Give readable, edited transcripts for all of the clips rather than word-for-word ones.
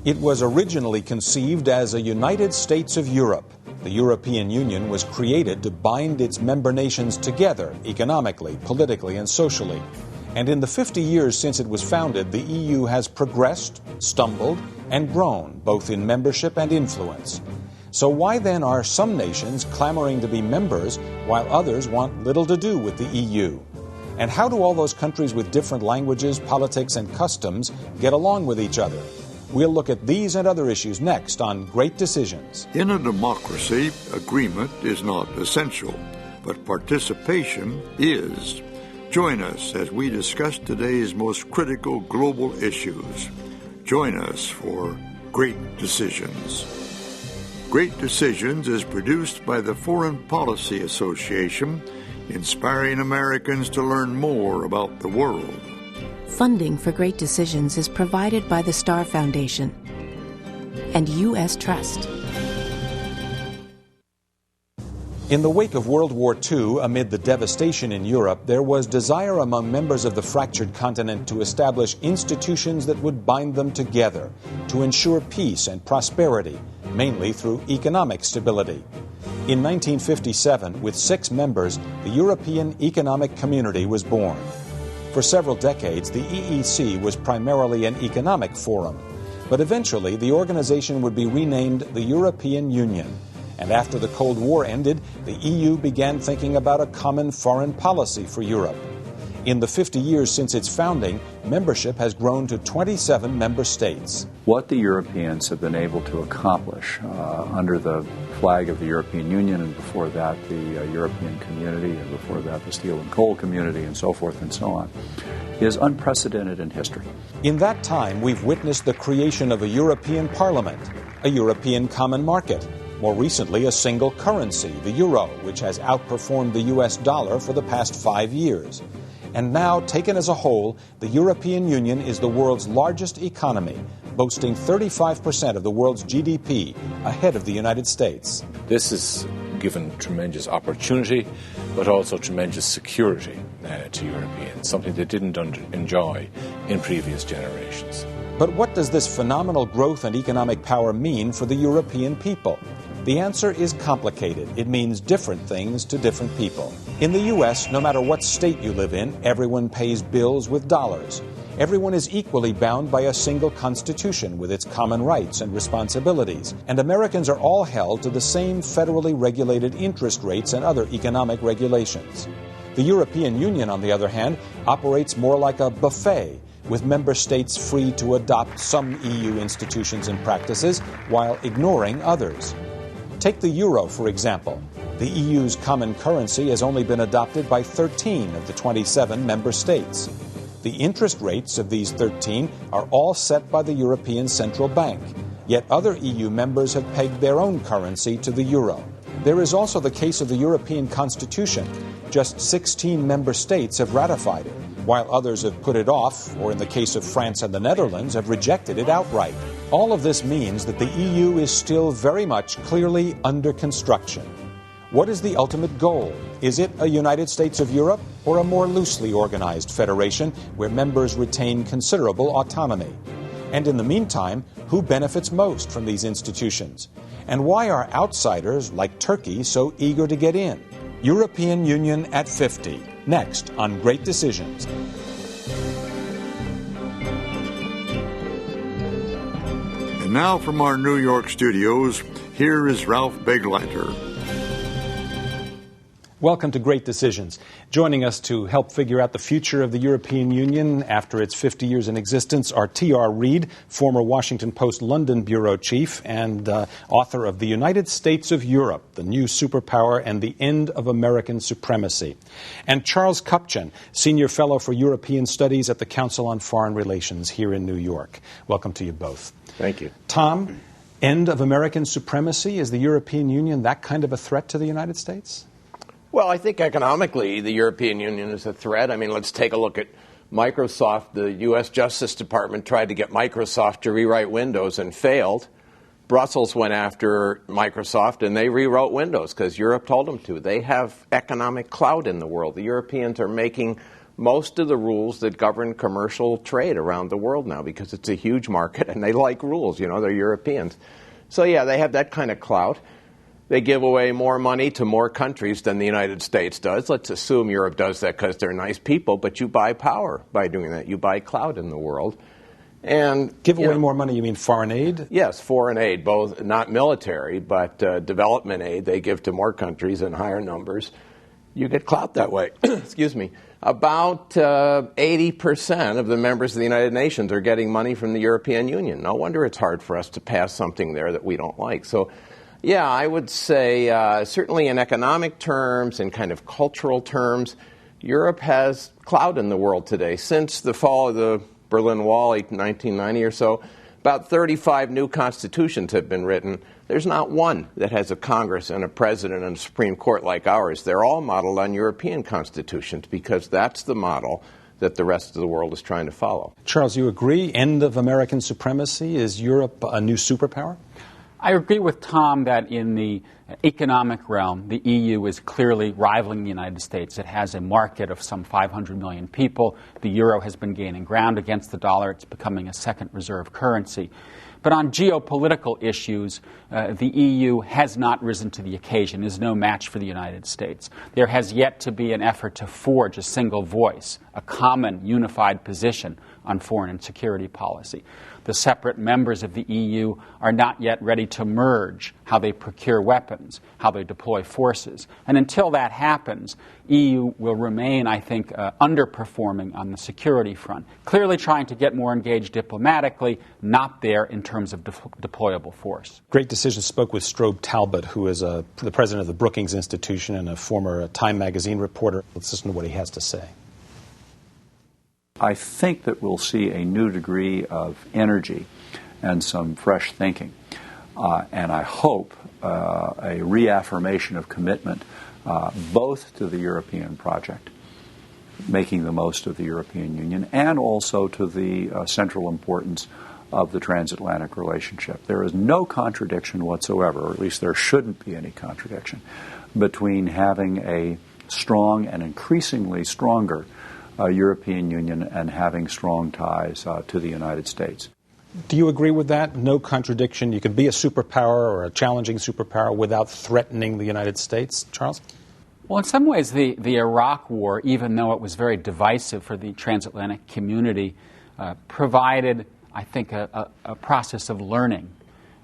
It was originally conceived as a United States of Europe. The European Union was created to bind its member nations together economically, politically, and socially. And in the 50 years since it was founded, the EU has progressed, stumbled, and grown, both in membership and influence. So why then are some nations clamoring to be members while others want little to do with the EU? And how do all those countries with different languages, politics, and customs get along with each other? We'll look at these and other issues next on Great Decisions. In a democracy, agreement is not essential, but participation is. Join us as we discuss today's most critical global issues. Join us for Great Decisions. Great Decisions is produced by the Foreign Policy Association, inspiring Americans to learn more about the world. Funding for Great Decisions is provided by the Star Foundation and U.S. Trust. In the wake of World War II, amid the devastation in Europe, there was desire among members of the fractured continent to establish institutions that would bind them together, to ensure peace and prosperity, mainly through economic stability. In 1957, with 6 members, the European Economic Community was born. For several decades, the EEC was primarily an economic forum, but eventually the organization would be renamed the European Union. And after the Cold War ended, the EU began thinking about a common foreign policy for Europe. In the 50 years since its founding, membership has grown to 27 member states. What the Europeans have been able to accomplish under the flag of the European Union, and before that the European Community, and before that the Steel and Coal Community, and so forth and so on, is unprecedented in history. In that time, we've witnessed the creation of a European Parliament, a European Common Market, more recently a single currency, the euro, which has outperformed the US dollar for the past 5 years. And now, taken as a whole, the European Union is the world's largest economy, boasting 35% of the world's GDP, ahead of the United States. This has given tremendous opportunity, but also tremendous security to Europeans, something they didn't enjoy in previous generations. But what does this phenomenal growth and economic power mean for the European people? The answer is complicated. It means different things to different people. In the U.S., no matter what state you live in, everyone pays bills with dollars. Everyone is equally bound by a single constitution with its common rights and responsibilities. And Americans are all held to the same federally regulated interest rates and other economic regulations. The European Union, on the other hand, operates more like a buffet, with member states free to adopt some EU institutions and practices while ignoring others. Take the euro, for example. The EU's common currency has only been adopted by 13 of the 27 member states. The interest rates of these 13 are all set by the European Central Bank, yet other EU members have pegged their own currency to the euro. There is also the case of the European Constitution. Just 16 member states have ratified it, while others have put it off, or in the case of France and the Netherlands, have rejected it outright. All of this means that the EU is still very much clearly under construction. What is the ultimate goal? Is it a United States of Europe, or a more loosely organized federation where members retain considerable autonomy? And in the meantime, who benefits most from these institutions? And why are outsiders like Turkey so eager to get in? European Union at 50. Next on Great Decisions. And now from our New York studios, here is Ralph Begleiter. Welcome to Great Decisions. Joining us to help figure out the future of the European Union after its 50 years in existence are T.R. Reid, former Washington Post London bureau chief and author of The United States of Europe, the New Superpower and the End of American Supremacy, and Charles Kupchan, senior fellow for European Studies at the Council on Foreign Relations here in New York. Welcome to you both. Thank you. Tom, end of American supremacy? Is the European Union that kind of a threat to the United States? Well, I think economically the European Union is a threat. I mean, let's take a look at Microsoft. The U.S. Justice Department tried to get Microsoft to rewrite Windows and failed. Brussels went after Microsoft and they rewrote Windows because Europe told them to. They have economic clout in the world. The Europeans are making most of the rules that govern commercial trade around the world now, because it's a huge market and they like rules. You know, they're Europeans. So, yeah, they have that kind of clout. They give away more money to more countries than the United States does. Let's assume Europe does that because they're nice people, but you buy power by doing that. You buy clout in the world. And give away more money, you mean foreign aid? Yes, foreign aid, both not military, but development aid they give to more countries in higher numbers. You get clout that way. Excuse me. About 80% of the members of the United Nations are getting money from the European Union. No wonder it's hard for us to pass something there that we don't like. So, yeah, I would say certainly in economic terms and kind of cultural terms, Europe has clout in the world today. Since the fall of the Berlin Wall in 1990 or so, about 35 new constitutions have been written. There's not one that has a Congress and a president and a Supreme Court like ours. They're all modeled on European constitutions because that's the model that the rest of the world is trying to follow. Charles, you agree? End of American supremacy? Is Europe a new superpower? I agree with Tom that in the economic realm, the EU is clearly rivaling the United States. It has a market of some 500 million people. The euro has been gaining ground against the dollar. It's becoming a second reserve currency. But on geopolitical issues, the EU has not risen to the occasion, is no match for the United States. There has yet to be an effort to forge a single voice, a common unified position on foreign and security policy. The separate members of the EU are not yet ready to merge how they procure weapons, how they deploy forces. And until that happens, EU will remain, I think, underperforming on the security front, clearly trying to get more engaged diplomatically, not there in terms of deployable force. Great Decision spoke with Strobe Talbot, who is the president of the Brookings Institution and a former Time magazine reporter. Let's listen to what he has to say. I think that we'll see a new degree of energy and some fresh thinking. And I hope a reaffirmation of commitment both to the European project, making the most of the European Union, and also to the central importance of the transatlantic relationship. There is no contradiction whatsoever, or at least there shouldn't be any contradiction, between having a strong and increasingly stronger European Union and having strong ties to the United States. Do you agree with that? No contradiction. You can be a superpower or a challenging superpower without threatening the United States, Charles? Well, in some ways, the Iraq War, even though it was very divisive for the transatlantic community, provided, I think, a process of learning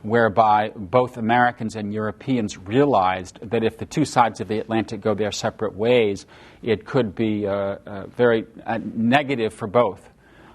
whereby both Americans and Europeans realized that if the two sides of the Atlantic go their separate ways, it could be very negative for both.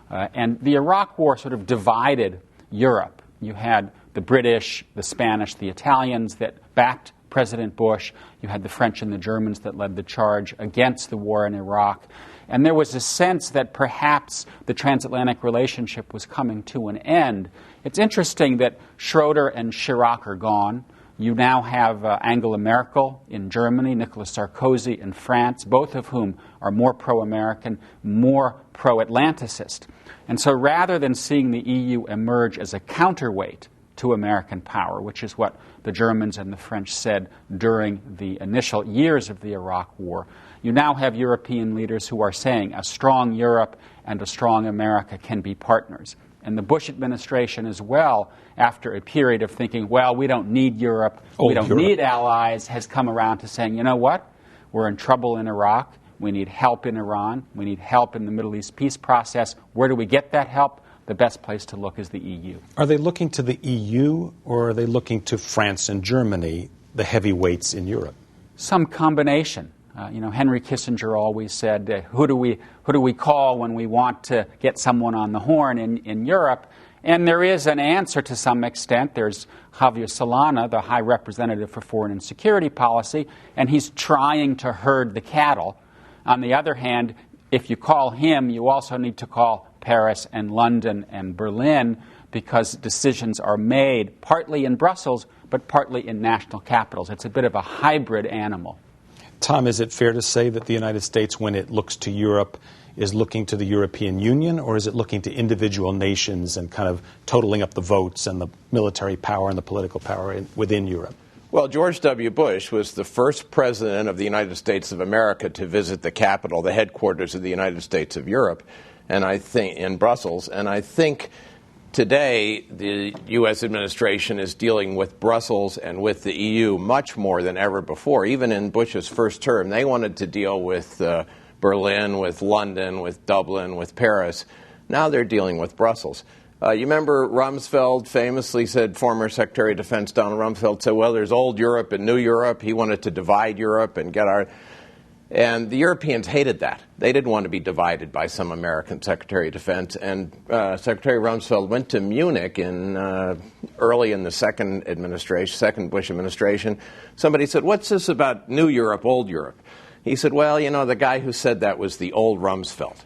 And the Iraq War sort of divided Europe. You had the British, the Spanish, the Italians that backed President Bush. You had the French and the Germans that led the charge against the war in Iraq. And there was a sense that perhaps the transatlantic relationship was coming to an end. It's interesting that Schroeder and Chirac are gone. You now have Angela Merkel in Germany, Nicolas Sarkozy in France, both of whom are more pro-American, more pro-Atlanticist. And so rather than seeing the EU emerge as a counterweight to American power, which is what the Germans and the French said during the initial years of the Iraq War, you now have European leaders who are saying a strong Europe and a strong America can be partners. And the Bush administration as well, after a period of thinking, well, we don't need Europe, we don't need allies, has come around to saying, you know what, we're in trouble in Iraq, we need help in Iran, we need help in the Middle East peace process. Where do we get that help? The best place to look is the EU. Are they looking to the EU, or are they looking to France and Germany, the heavyweights in Europe? Some combination. Henry Kissinger always said, who do we call when we want to get someone on the horn in Europe? And there is an answer to some extent. There's Javier Solana, the High Representative for Foreign and Security Policy, and he's trying to herd the cattle. On the other hand, if you call him, you also need to call Paris and London and Berlin, because decisions are made partly in Brussels, but partly in national capitals. It's a bit of a hybrid animal. Tom, is it fair to say that the United States, when it looks to Europe, is looking to the European Union, or is it looking to individual nations and kind of totaling up the votes and the military power and the political power within Europe? Well, George W. Bush was the first president of the United States of America to visit the capital, the headquarters of the United States of Europe, and I think in Brussels. And I think today the U.S. administration is dealing with Brussels and with the EU much more than ever before. Even in Bush's first term, they wanted to deal with Berlin, with London, with Dublin, with Paris. Now they're dealing with Brussels. You remember Rumsfeld famously said, former Secretary of Defense Donald Rumsfeld said, well, there's old Europe and new Europe. He wanted to divide Europe and get our... And the Europeans hated that. They didn't want to be divided by some American Secretary of Defense. And Secretary Rumsfeld went to Munich early in the second Bush administration. Somebody said, what's this about new Europe, old Europe? He said, well, you know, the guy who said that was the old Rumsfeld.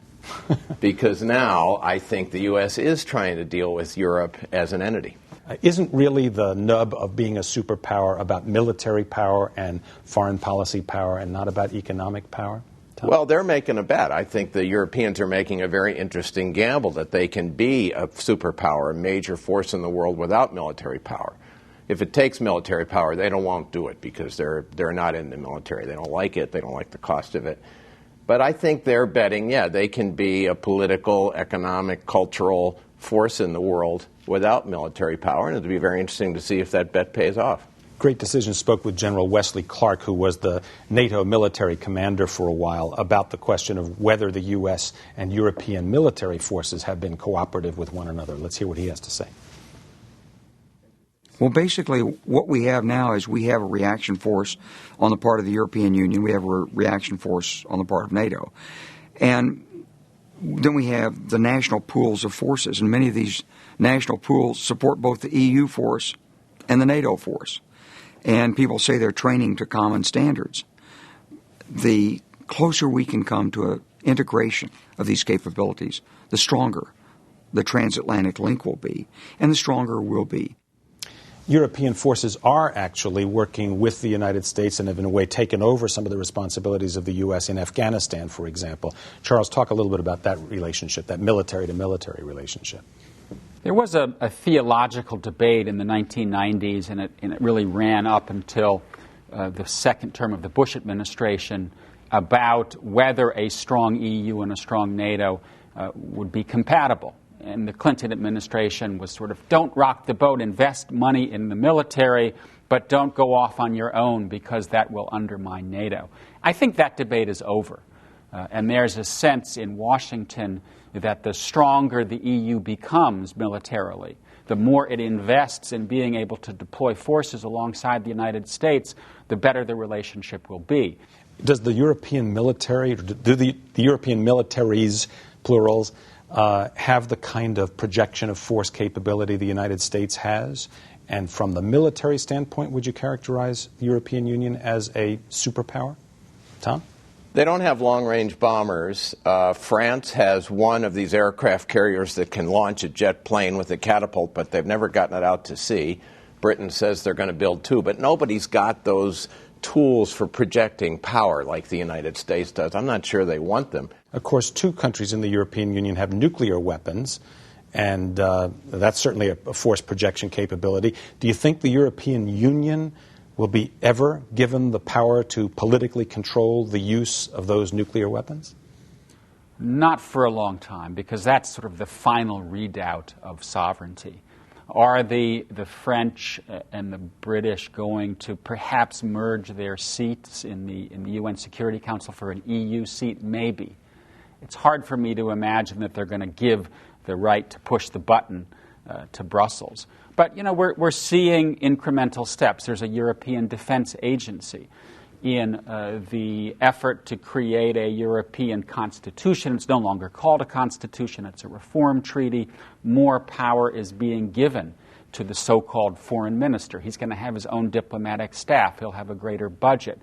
Because now I think the U.S. is trying to deal with Europe as an entity. Isn't really the nub of being a superpower about military power and foreign policy power and not about economic power? Tom? Well, they're making a bet. I think the Europeans are making a very interesting gamble that they can be a superpower, a major force in the world without military power. If it takes military power, they won't do it because they're not in the military. They don't like it. They don't like the cost of it. But I think they're betting, yeah, they can be a political, economic, cultural force in the world without military power, and it'll be very interesting to see if that bet pays off. Great Decision spoke with General Wesley Clark, who was the NATO military commander for a while, about the question of whether the U.S. and European military forces have been cooperative with one another. Let's hear what he has to say. Well, basically, what we have now is we have a reaction force on the part of the European Union. We have a reaction force on the part of NATO. And then we have the national pools of forces, and many of these national pools support both the EU force and the NATO force. And people say they're training to common standards. The closer we can come to an integration of these capabilities, the stronger the transatlantic link will be, and the stronger we'll be. European forces are actually working with the United States and have, in a way, taken over some of the responsibilities of the U.S. in Afghanistan, for example. Charles, talk a little bit about that relationship, that military-to-military relationship. There was a theological debate in the 1990s, and it really ran up until the second term of the Bush administration about whether a strong EU and a strong NATO would be compatible. And the Clinton administration was sort of, don't rock the boat, invest money in the military, but don't go off on your own because that will undermine NATO. I think that debate is over. And there's a sense in Washington that the stronger the EU becomes militarily, the more it invests in being able to deploy forces alongside the United States, the better the relationship will be. Does the European military, do the European militaries, plurals, have the kind of projection of force capability the United States has? And from the military standpoint, would you characterize the European Union as a superpower? Tom? They don't have long-range bombers. France has one of these aircraft carriers that can launch a jet plane with a catapult, but they've never gotten it out to sea. Britain says they're going to build two, but nobody's got those tools for projecting power like the United States does. I'm not sure they want them. Of course, two countries in the European Union have nuclear weapons, and that's certainly a force projection capability. Do you think the European Union will be ever given the power to politically control the use of those nuclear weapons? Not for a long time, because that's sort of the final redoubt of sovereignty. Are the French and the British going to perhaps merge their seats in the UN Security Council for an EU seat? Maybe. It's hard for me to imagine that they're going to give the right to push the button to Brussels. But, you know, we're seeing incremental steps. There's a European Defense Agency. In the effort to create a European constitution, it's no longer called a constitution, it's a reform treaty. More power is being given to the so-called foreign minister. He's going to have his own diplomatic staff. He'll have a greater budget.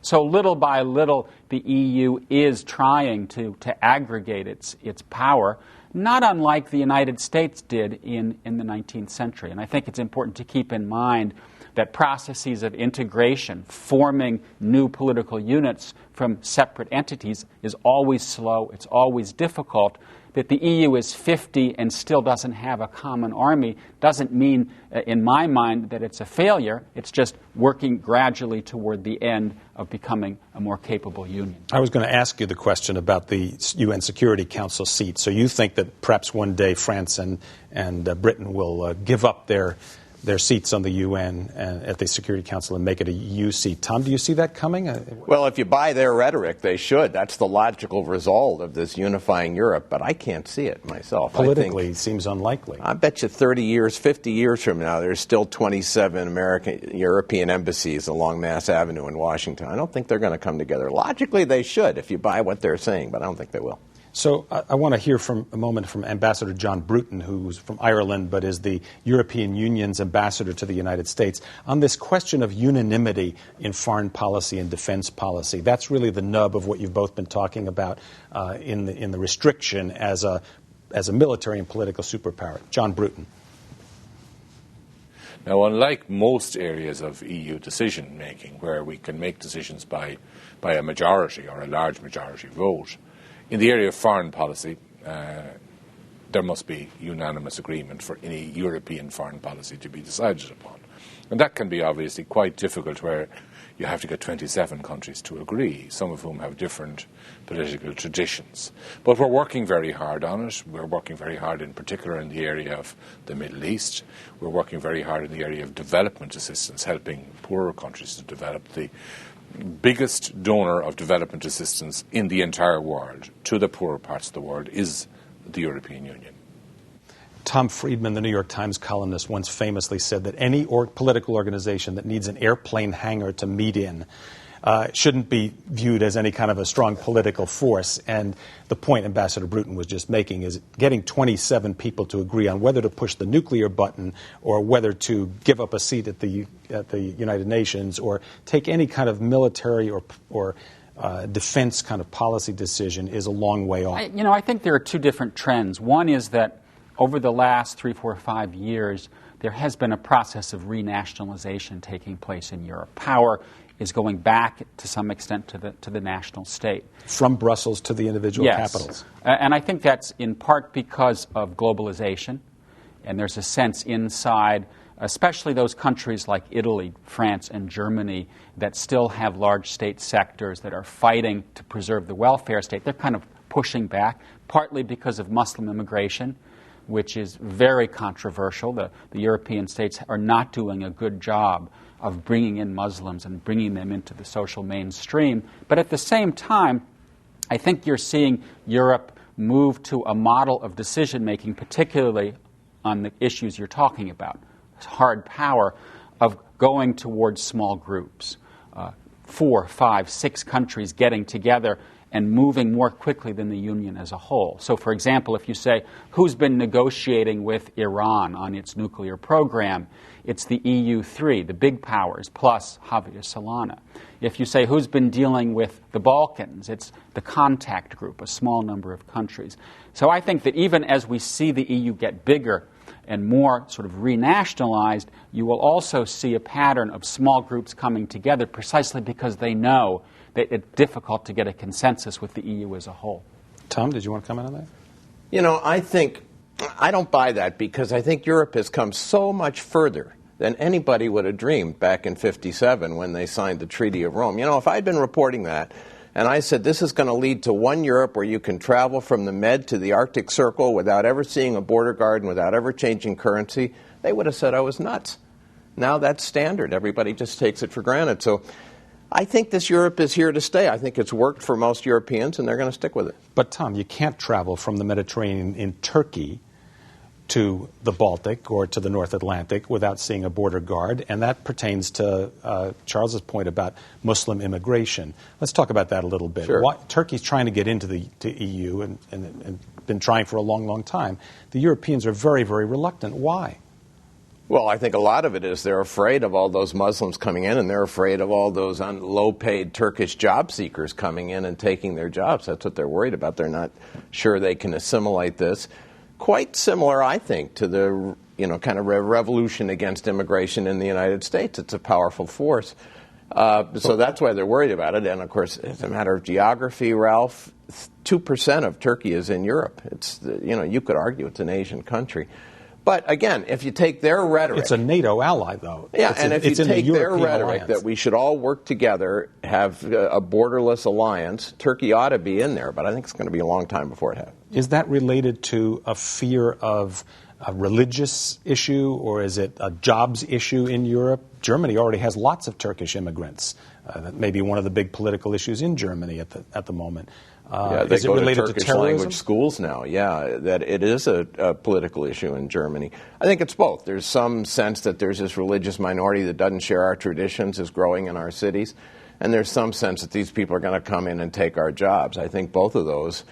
So little by little, the EU is trying to aggregate its power, not unlike the United States did in the 19th century. And I think it's important to keep in mind that processes of integration, forming new political units from separate entities, is always slow, it's always difficult, that the EU is 50 and still doesn't have a common army doesn't mean, in my mind, that it's a failure. It's just working gradually toward the end of becoming a more capable union. I was going to ask you the question about the UN Security Council seat. So you think that perhaps one day France and Britain will give up their seats on the UN at the Security Council and make it a EU seat. Tom, do you see that coming? Well, if you buy their rhetoric, they should. That's the logical result of this unifying Europe, but I can't see it myself. Politically, it seems unlikely. I bet you 30 years, 50 years from now, there's still 27 European embassies along Mass Avenue in Washington. I don't think they're going to come together. Logically, they should if you buy what they're saying, but I don't think they will. So I want to hear from a moment from Ambassador John Bruton, who's from Ireland but is the European Union's ambassador to the United States, on this question of unanimity in foreign policy and defense policy. That's really the nub of what you've both been talking about in the restriction as a military and political superpower. John Bruton. Now, unlike most areas of EU decision-making, where we can make decisions by a majority or a large majority vote, in the area of foreign policy, there must be unanimous agreement for any European foreign policy to be decided upon. And that can be obviously quite difficult, where you have to get 27 countries to agree, some of whom have different political traditions. But we're working very hard on it. We're working very hard in particular in the area of the Middle East. We're working very hard in the area of development assistance, helping poorer countries to develop. The biggest donor of development assistance in the entire world to the poorer parts of the world is the European Union. Tom Friedman, the New York Times columnist, once famously said that any political organization that needs an airplane hangar to meet in shouldn't be viewed as any kind of a strong political force. And the point Ambassador Bruton was just making is getting 27 people to agree on whether to push the nuclear button or whether to give up a seat at the United Nations or take any kind of military or defense kind of policy decision is a long way off. I think there are two different trends. One is that over the last 3, 4, 5 years, there has been a process of renationalization taking place in Europe. Power is going back to some extent to the national state. From Brussels to the individual capitals. And I think that's in part because of globalization. And there's a sense inside, especially those countries like Italy, France, and Germany that still have large state sectors that are fighting to preserve the welfare state. They're kind of pushing back, partly because of Muslim immigration, which is very controversial. The European states are not doing a good job of bringing in Muslims and bringing them into the social mainstream. But at the same time, I think you're seeing Europe move to a model of decision-making, particularly on the issues you're talking about, hard power, of going towards small groups, 4, 5, 6 countries getting together and moving more quickly than the Union as a whole. So, for example, if you say, who's been negotiating with Iran on its nuclear program, it's the EU3, the big powers, plus Javier Solana. If you say, who's been dealing with the Balkans, it's the contact group, a small number of countries. So I think that even as we see the EU get bigger and more sort of renationalized, you will also see a pattern of small groups coming together precisely because they know that it's difficult to get a consensus with the EU as a whole. Tom, did you want to comment on that? I don't buy that because I think Europe has come so much further than anybody would have dreamed back in 1957 when they signed the Treaty of Rome. If I'd been reporting that and I said this is going to lead to one Europe where you can travel from the Med to the Arctic Circle without ever seeing a border guard and without ever changing currency, they would have said I was nuts. Now that's standard. Everybody just takes it for granted. So I think this Europe is here to stay. I think it's worked for most Europeans, and they're going to stick with it. But, Tom, you can't travel from the Mediterranean in Turkey to the Baltic or to the North Atlantic without seeing a border guard, and that pertains to Charles's point about Muslim immigration. Let's talk about that a little bit. Sure. Turkey's trying to get into the EU and been trying for a long, long time. The Europeans are very, very reluctant. Why? Well, I think a lot of it is they're afraid of all those Muslims coming in, and they're afraid of all those low-paid Turkish job seekers coming in and taking their jobs. That's what they're worried about. They're not sure they can assimilate this. Quite similar, I think, to the kind of revolution against immigration in the United States. It's a powerful force. So that's why they're worried about it. And, of course, it's a matter of geography, Ralph. 2% of Turkey is in Europe. It's, you could argue it's an Asian country. But, again, if you take their rhetoric... It's a NATO ally, though. Yeah, if you take their rhetoric alliance. that we should all work together, have a borderless alliance, Turkey ought to be in there. But I think it's going to be a long time before it happens. Is that related to a fear of a religious issue, or is it a jobs issue in Europe? Germany already has lots of Turkish immigrants. That may be one of the big political issues in Germany at the moment. They is it go related to Turkish terrorism? language schools now. Yeah, that it is a political issue in Germany. I think it's both. There's some sense that there's this religious minority that doesn't share our traditions is growing in our cities, and there's some sense that these people are going to come in and take our jobs. I think both of those,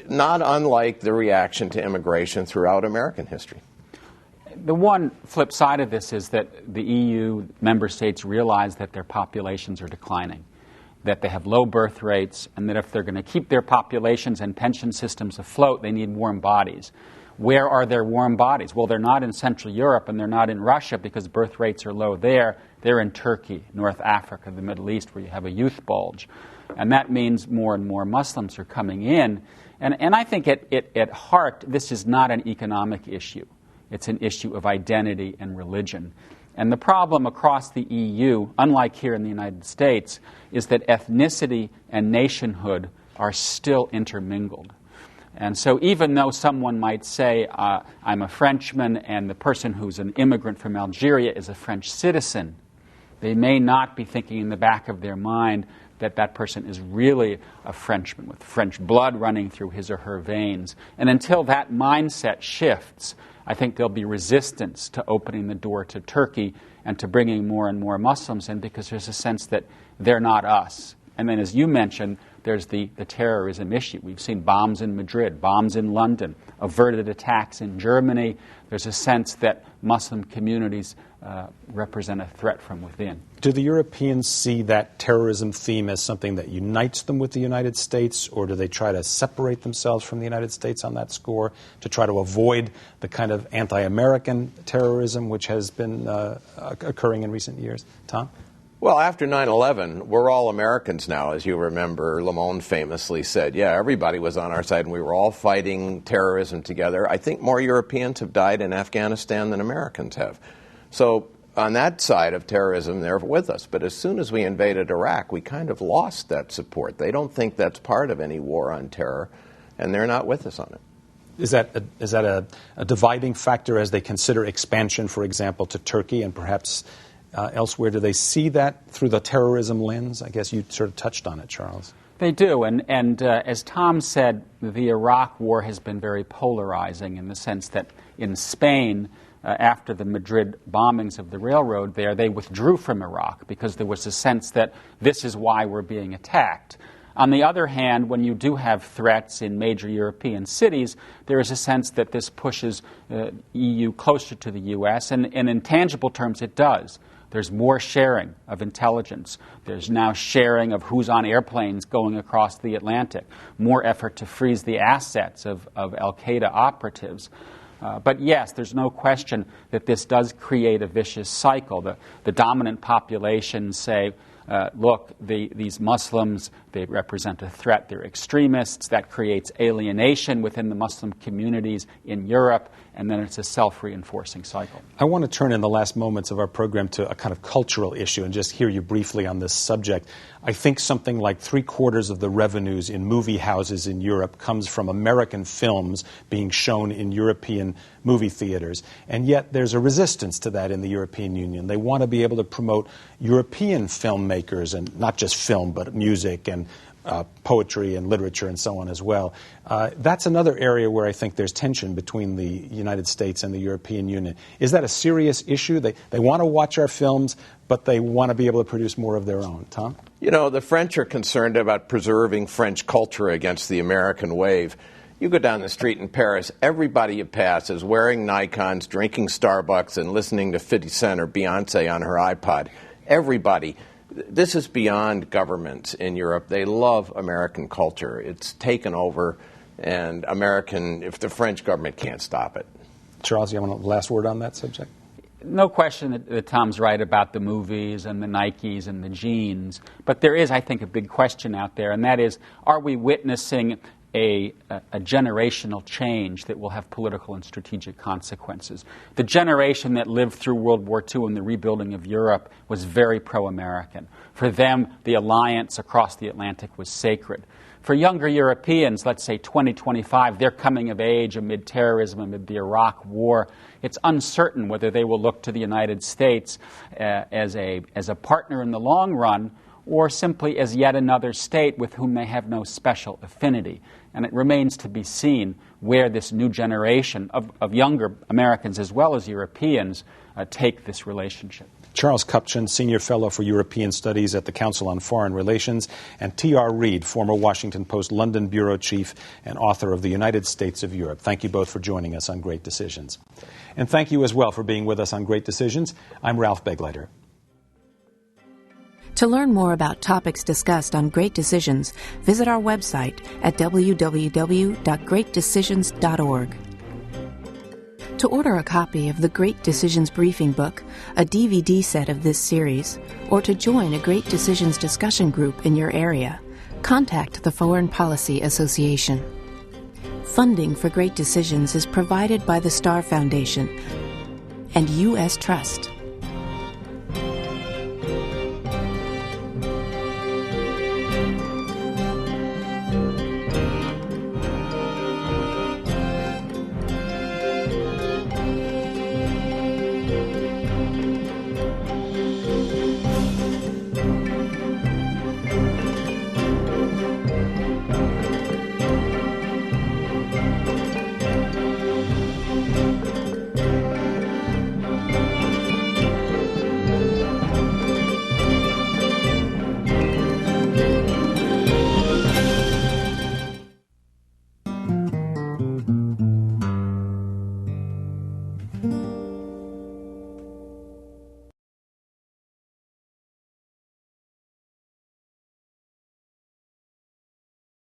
not unlike the reaction to immigration throughout American history. The one flip side of this is that the EU member states realize that their populations are declining, that they have low birth rates, and that if they're going to keep their populations and pension systems afloat, they need warm bodies. Where are their warm bodies? Well, they're not in Central Europe and they're not in Russia because birth rates are low there. They're in Turkey, North Africa, the Middle East, where you have a youth bulge. And that means more and more Muslims are coming in. And I think at heart, this is not an economic issue. It's an issue of identity and religion. And the problem across the EU, unlike here in the United States, is that ethnicity and nationhood are still intermingled. And so even though someone might say, I'm a Frenchman, and the person who's an immigrant from Algeria is a French citizen, they may not be thinking in the back of their mind that that person is really a Frenchman with French blood running through his or her veins. And until that mindset shifts, I think there'll be resistance to opening the door to Turkey and to bringing more and more Muslims in, because there's a sense that they're not us. And then, as you mentioned, there's the terrorism issue. We've seen bombs in Madrid, bombs in London, averted attacks in Germany. There's a sense that Muslim communities represent a threat from within. Do the Europeans see that terrorism theme as something that unites them with the United States, or do they try to separate themselves from the United States on that score to try to avoid the kind of anti-American terrorism which has been occurring in recent years? Tom? Well, after 9/11, we're all Americans now, as you remember. Lamont famously said, yeah, everybody was on our side and we were all fighting terrorism together. I think more Europeans have died in Afghanistan than Americans have. So on that side of terrorism, they're with us. But as soon as we invaded Iraq, we kind of lost that support. They don't think that's part of any war on terror, and they're not with us on it. Is that a dividing factor as they consider expansion, for example, to Turkey and perhaps elsewhere? Do they see that through the terrorism lens? I guess you sort of touched on it, Charles. They do, and as Tom said, the Iraq War has been very polarizing in the sense that in Spain, after the Madrid bombings of the railroad there, they withdrew from Iraq because there was a sense that this is why we're being attacked. On the other hand, when you do have threats in major European cities, there is a sense that this pushes EU closer to the U.S., and in tangible terms it does. There's more sharing of intelligence. There's now sharing of who's on airplanes going across the Atlantic, more effort to freeze the assets of al-Qaeda operatives. But yes, there's no question that this does create a vicious cycle. The dominant populations say, look, these Muslims, they represent a threat. They're extremists. That creates alienation within the Muslim communities in Europe, and then it's a self-reinforcing cycle. I want to turn in the last moments of our program to a kind of cultural issue and just hear you briefly on this subject. I think something like 3/4 of the revenues in movie houses in Europe comes from American films being shown in European movie theaters. And yet there's a resistance to that in the European Union. They want to be able to promote European filmmakers, and not just film, but music and poetry and literature and so on as well. That's another area where I think there's tension between the United States and the European Union. Is that a serious issue? They want to watch our films, but they want to be able to produce more of their own. Tom? You know, the French are concerned about preserving French culture against the American wave. You go down the street in Paris, everybody you pass is wearing Nikons, drinking Starbucks, and listening to 50 Cent or Beyonce on her iPod. Everybody. This is beyond governments in Europe. They love American culture. It's taken over, and if the French government can't stop it. Charles, you have a last word on that subject? no question that Tom's right about the movies and the Nikes and the jeans, but there is, I think, a big question out there, and that is, are we witnessing a generational change that will have political and strategic consequences? The generation that lived through World War II and the rebuilding of Europe was very pro-American. For them, the alliance across the Atlantic was sacred. For younger Europeans, let's say 2025, they're coming of age amid terrorism, amid the Iraq War. It's uncertain whether they will look to the United States as a partner in the long run, or simply as yet another state with whom they have no special affinity. And it remains to be seen where this new generation of younger Americans as well as Europeans take this relationship. Charles Kupchan, Senior Fellow for European Studies at the Council on Foreign Relations, and T.R. Reid, former Washington Post London Bureau Chief and author of The United States of Europe. Thank you both for joining us on Great Decisions. And thank you as well for being with us on Great Decisions. I'm Ralph Begleiter. To learn more about topics discussed on Great Decisions, visit our website at www.greatdecisions.org. To order a copy of the Great Decisions Briefing Book, a DVD set of this series, or to join a Great Decisions discussion group in your area, contact the Foreign Policy Association. Funding for Great Decisions is provided by the Star Foundation and U.S. Trust.